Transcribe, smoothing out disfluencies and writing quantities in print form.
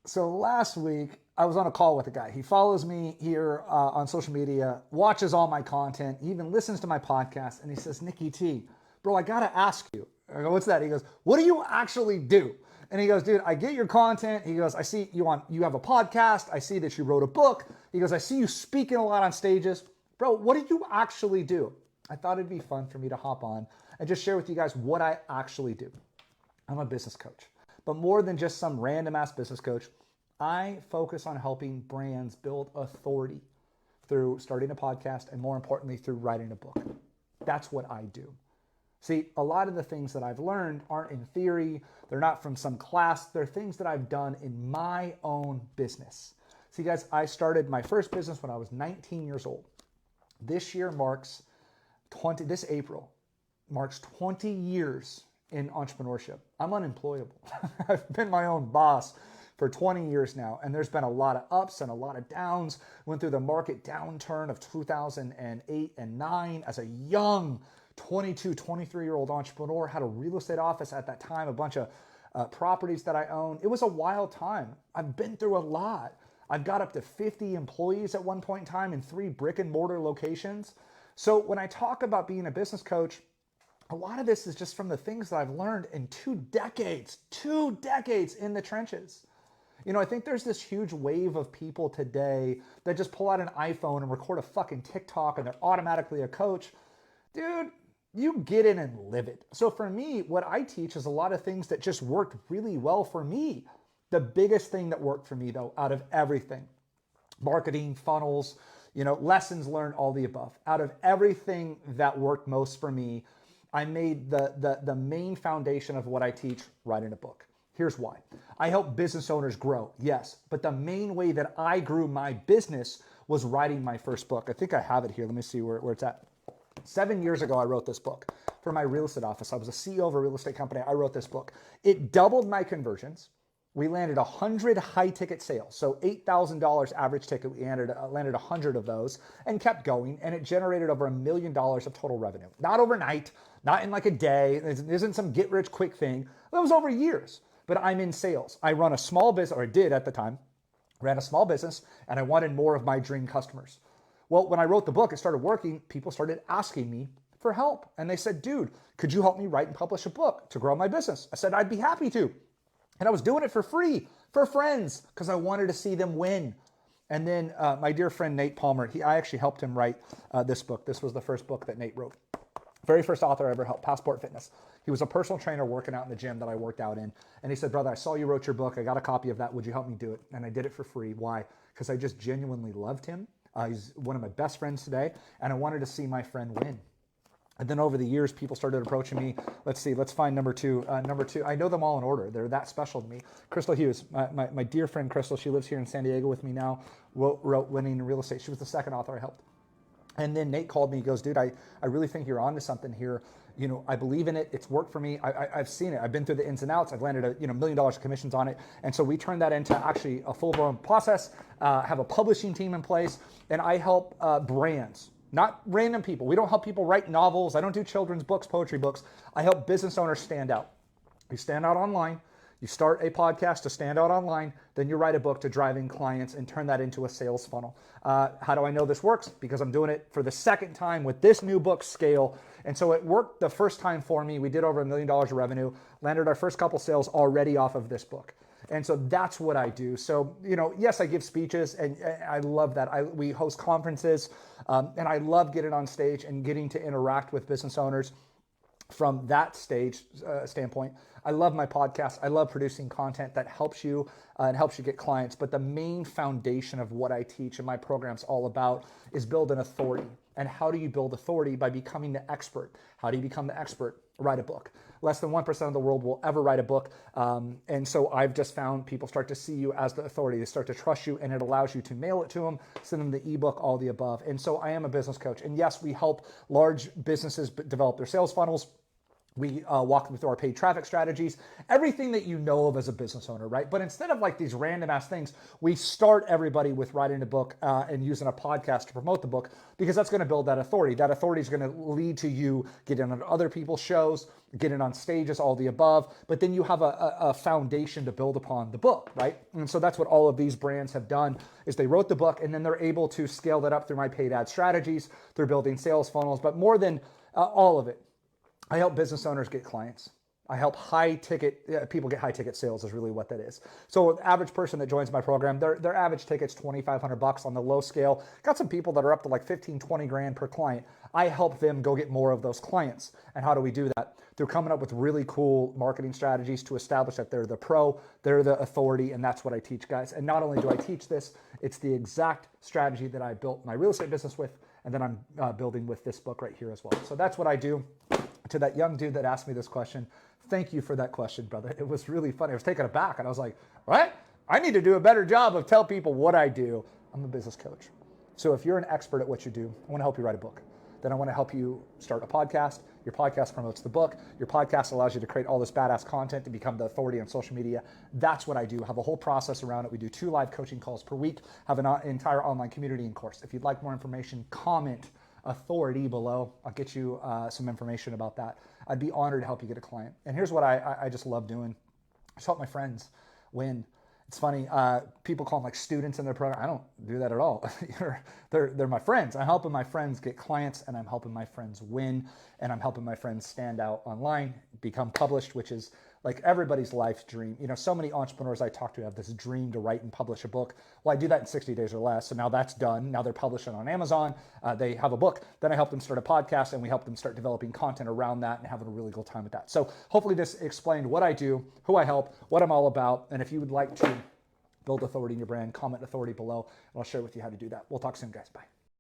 So last week, I was on a call with a guy. He follows me here on social media, watches all my content, he even listens to my podcast, and he says, Nicky T, bro, I gotta ask you. I go, what's that? He goes, what do you actually do? And he goes, dude, I get your content. He goes, I see you have a podcast. I see that you wrote a book. He goes, I see you speaking a lot on stages. Bro, what do you actually do? I thought it'd be fun for me to hop on and just share with you guys what I actually do. I'm a business coach, but more than just some random ass business coach, I focus on helping brands build authority through starting a podcast and, more importantly, through writing a book. That's what I do. See, a lot of the things that I've learned aren't in theory. They're not from some class. They're things that I've done in my own business. See, guys, I started my first business when I was 19 years old. This April marks 20 years in entrepreneurship. I'm unemployable. I've been my own boss for 20 years now, and there's been a lot of ups and a lot of downs. Went through the market downturn of 2008 and 9 as a young 22, 23-year-old entrepreneur, had a real estate office at that time, a bunch of properties that I owned. It was a wild time. I've been through a lot. I've got up to 50 employees at one point in time in 3 brick and mortar locations. So when I talk about being a business coach, a lot of this is just from the things that I've learned in 2 decades in the trenches. You know, I think there's this huge wave of people today that just pull out an iPhone and record a fucking TikTok and they're automatically a coach. Dude, you get in and live it. So for me, what I teach is a lot of things that just worked really well for me. The biggest thing that worked for me, though, out of everything, marketing, funnels, lessons learned, all the above. Out of everything that worked most for me, I made the main foundation of what I teach writing a book. Here's why. I help business owners grow, yes, but the main way that I grew my business was writing my first book. I think I have it here. Let me see where it's at. 7 years ago, I wrote this book for my real estate office. I was a CEO of a real estate company. I wrote this book. It doubled my conversions. We landed 100 high ticket sales. So $8,000 average ticket. We landed 100 of those and kept going. And it generated over $1 million of total revenue. Not overnight, not in like a day. It isn't some get rich quick thing. That was over years. But I'm in sales. I run a small business, or I did at the time, ran a small business, and I wanted more of my dream customers. Well, when I wrote the book, it started working. People started asking me for help. And they said, dude, could you help me write and publish a book to grow my business? I said, I'd be happy to. And I was doing it for free, for friends, because I wanted to see them win. And then my dear friend, Nate Palmer, I actually helped him write this book. This was the first book that Nate wrote. Very first author I ever helped, Passport Fitness. He was a personal trainer working out in the gym that I worked out in. And he said, brother, I saw you wrote your book. I got a copy of that. Would you help me do it? And I did it for free. Why? Because I just genuinely loved him. He's one of my best friends today. And I wanted to see my friend win. And then over the years, people started approaching me. Let's find number two. Number 2, I know them all in order. They're that special to me. Crystal Hughes, my dear friend Crystal, she lives here in San Diego with me now, wrote Winning in Real Estate. She was the second author I helped. And then Nate called me. He goes, dude, I really think you're onto something here. I believe in it. It's worked for me. I've seen it. I've been through the ins and outs. I've landed $1 million of commissions on it. And so we turned that into actually a full-blown process, have a publishing team in place, and I help brands, not random people. We don't help people write novels. I don't do children's books, poetry books. I help business owners stand out. You stand out online. You start a podcast to stand out online, then you write a book to drive in clients and turn that into a sales funnel. How do I know this works? Because I'm doing it for the second time with this new book, Scale. And so it worked the first time for me. We did over $1 million of revenue, landed our first couple sales already off of this book. And so that's what I do. So, yes, I give speeches and I love that. We host conferences and I love getting on stage and getting to interact with business owners from that standpoint. I love my podcast. I love producing content that helps you and helps you get clients. But the main foundation of what I teach and my program's all about is build an authority. And how do you build authority? By becoming the expert. How do you become the expert? Write a book. Less than 1% of the world will ever write a book. And so I've just found people start to see you as the authority. They start to trust you, and it allows you to mail it to them, send them the ebook, all the above. And so I am a business coach. And yes, we help large businesses develop their sales funnels. We walk them through our paid traffic strategies, everything that you know of as a business owner, right? But instead of like these random ass things, we start everybody with writing a book and using a podcast to promote the book, because that's going to build that authority. That authority is going to lead to you getting on other people's shows, getting on stages, all the above. But then you have a foundation to build upon the book, right? And so that's what all of these brands have done, is they wrote the book and then they're able to scale that up through my paid ad strategies, through building sales funnels. But more than all of it, I help business owners get clients. I help people get high ticket sales is really what that is. So the average person that joins my program, their average ticket's $2,500 on the low scale. Got some people that are up to like 15, 20 grand per client. I help them go get more of those clients. And how do we do that? Through coming up with really cool marketing strategies to establish that they're the pro, they're the authority, and that's what I teach guys. And not only do I teach this, it's the exact strategy that I built my real estate business with, and then I'm building with this book right here as well. So that's what I do. To that young dude that asked me this question, thank you for that question, brother. It was really funny. I was taken aback and I was like, what? I need to do a better job of tell people what I do. I'm a business coach. So if you're an expert at what you do, I want to help you write a book. Then I want to help you start a podcast. Your podcast promotes the book. Your podcast allows you to create all this badass content to become the authority on social media. That's what I do. I have a whole process around it. We do 2 live coaching calls per week, have an entire online community and course. If you'd like more information, comment authority below. I'll get you some information about that. I'd be honored to help you get a client. And here's what I just love doing. I just help my friends win. It's funny, people call them like students in their program. I don't do that at all. They're my friends. I'm helping my friends get clients, and I'm helping my friends win, and I'm helping my friends stand out online, become published, which is like everybody's life dream. You know, so many entrepreneurs I talk to have this dream to write and publish a book. Well, I do that in 60 days or less. So now that's done. Now they're publishing on Amazon. They have a book. Then I help them start a podcast, and we help them start developing content around that and having a really good time with that. So hopefully this explained what I do, who I help, what I'm all about. And if you would like to build authority in your brand, comment authority below, and I'll share with you how to do that. We'll talk soon, guys. Bye.